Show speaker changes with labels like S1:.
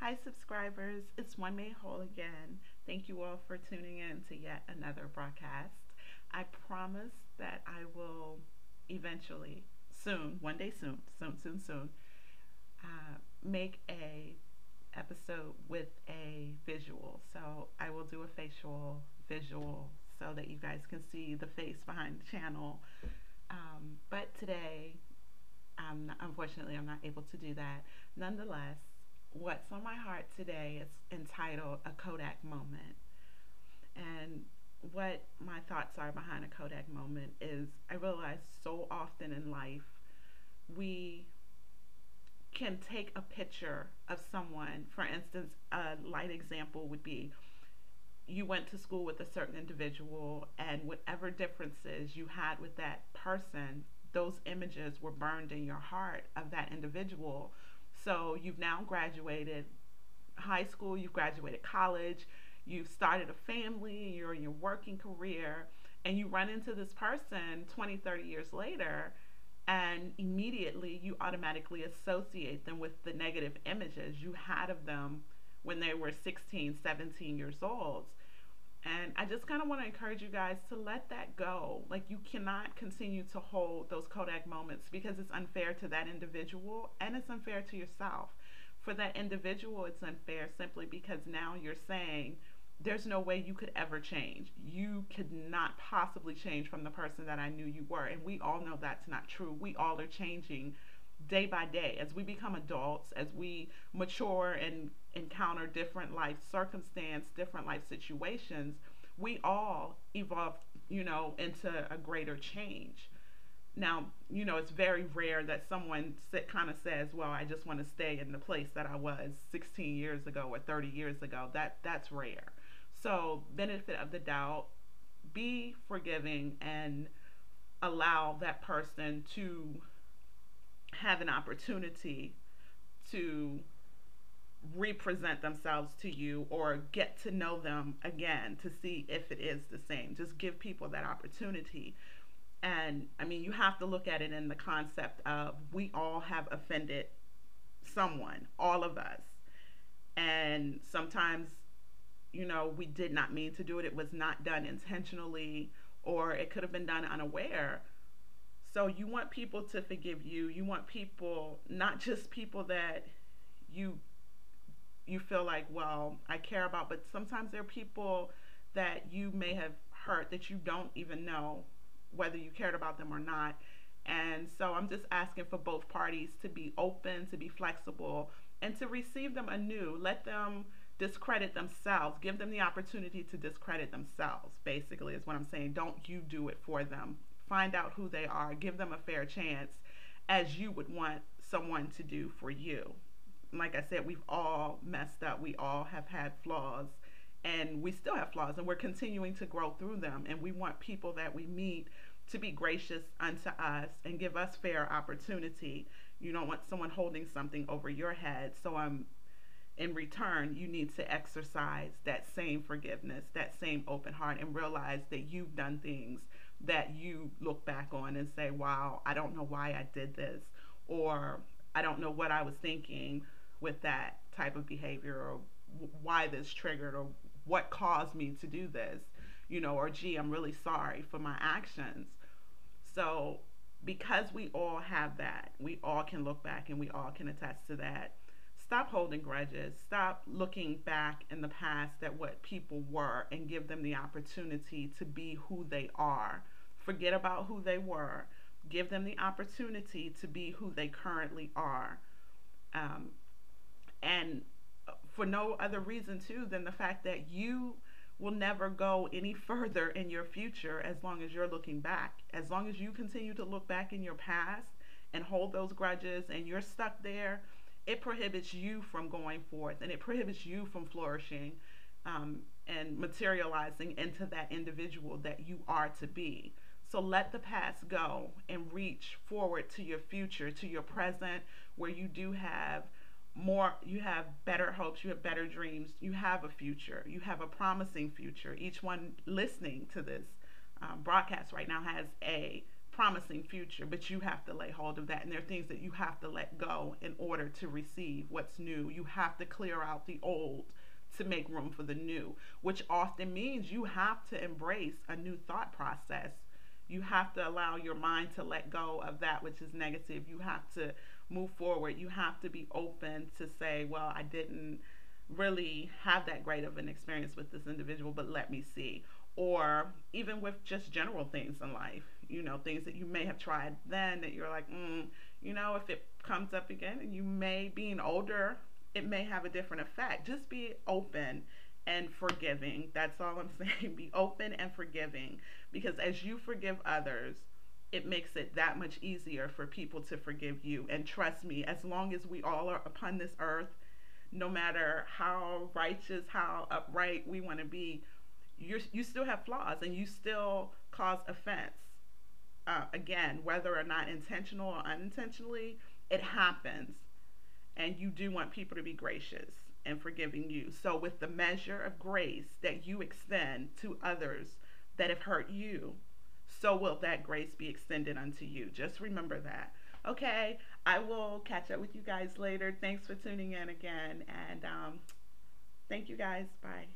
S1: Hi, subscribers. It's One Made Whole again. Thank you all for tuning in to yet another broadcast. I promise that I will eventually, soon, one day soon, make a episode with a visual. So I will do a facial visual so that you guys can see the face behind the channel. But today, unfortunately, I'm not able to do that. Nonetheless, what's on my heart today is entitled A Kodac Moment. And what my thoughts are behind a Kodak moment is I realize so often in life we can take a picture of someone. For instance, a light example would be you went to school with a certain individual, and whatever differences you had with that person, those images were burned in your heart of that individual. So you've now graduated high school, you've graduated college, you've started a family, you're in your working career, and you run into this person 20, 30 years later, and immediately you automatically associate them with the negative images you had of them when they were 16, 17 years old. And I just kind of want to encourage you guys to let that go. Like, you cannot continue to hold those Kodak moments because it's unfair to that individual and it's unfair to yourself. For that individual, it's unfair simply because now you're saying there's no way you could ever change. You could not possibly change from the person that I knew you were. And we all know that's not true. We all are changing day by day as we become adults, as we mature and encounter different life circumstances, different life situations. We all evolve, into a greater change. Now, it's very rare that someone kind of says, well, I just want to stay in the place that I was 16 years ago or 30 years ago. That's rare. So, benefit of the doubt, be forgiving and allow that person to have an opportunity to represent themselves to you or get to know them again to see if it is the same. Just give people that opportunity. And I mean, you have to look at it in the concept of we all have offended someone, all of us. And sometimes, we did not mean to do it. It was not done intentionally, or it could have been done unaware. So you want people to forgive you. You want people, not just people that you you feel like, well, I care about, but sometimes there are people that you may have hurt that you don't even know whether you cared about them or not. And so I'm just asking for both parties to be open, to be flexible, and to receive them anew. Let them discredit themselves. Give them the opportunity to discredit themselves, basically, is what I'm saying. Don't you do it for them. Find out who they are. Give them a fair chance as you would want someone to do for you. Like I said, we've all messed up. We all have had flaws, and we still have flaws, and we're continuing to grow through them. And we want people that we meet to be gracious unto us and give us fair opportunity. You don't want someone holding something over your head. So in return, you need to exercise that same forgiveness, that same open heart, and realize that you've done things that you look back on and say, wow, I don't know why I did this, or I don't know what I was thinking with that type of behavior, or why this triggered, or what caused me to do this, or gee, I'm really sorry for my actions. So because we all have that, we all can look back and we all can attest to that. Stop holding grudges. Stop looking back in the past at what people were and give them the opportunity to be who they are. Forget about who they were. Give them the opportunity to be who they currently are. And for no other reason, too, than the fact that you will never go any further in your future as long as you're looking back. As long as you continue to look back in your past and hold those grudges and you're stuck there, it prohibits you from going forth, and it prohibits you from flourishing and materializing into that individual that you are to be. So let the past go and reach forward to your future, to your present, where you do have more, you have better hopes, you have better dreams, you have a future, you have a promising future. Each one listening to this broadcast right now has a promising future, but you have to lay hold of that. And there are things that you have to let go in order to receive what's new. You have to clear out the old to make room for the new, which often means you have to embrace a new thought process. You have to allow your mind to let go of that which is negative. You have to move forward. You have to be open to say, well, I didn't really have that great of an experience with this individual, but let me see. Or even with just general things in life, things that you may have tried then that you're like, if it comes up again, and you may, being older, it may have a different effect. Just be open and forgiving. That's all I'm saying. Be open and forgiving, because as you forgive others, it makes it that much easier for people to forgive you. And trust me, as long as we all are upon this earth, no matter how righteous, how upright we want to be, you still have flaws and you still cause offense. Again, whether or not intentional or unintentionally, it happens. And you do want people to be gracious and forgiving you. So, with the measure of grace that you extend to others that have hurt you, so will that grace be extended unto you. Just remember that. Okay, I will catch up with you guys later. Thanks for tuning in again. And thank you guys. Bye.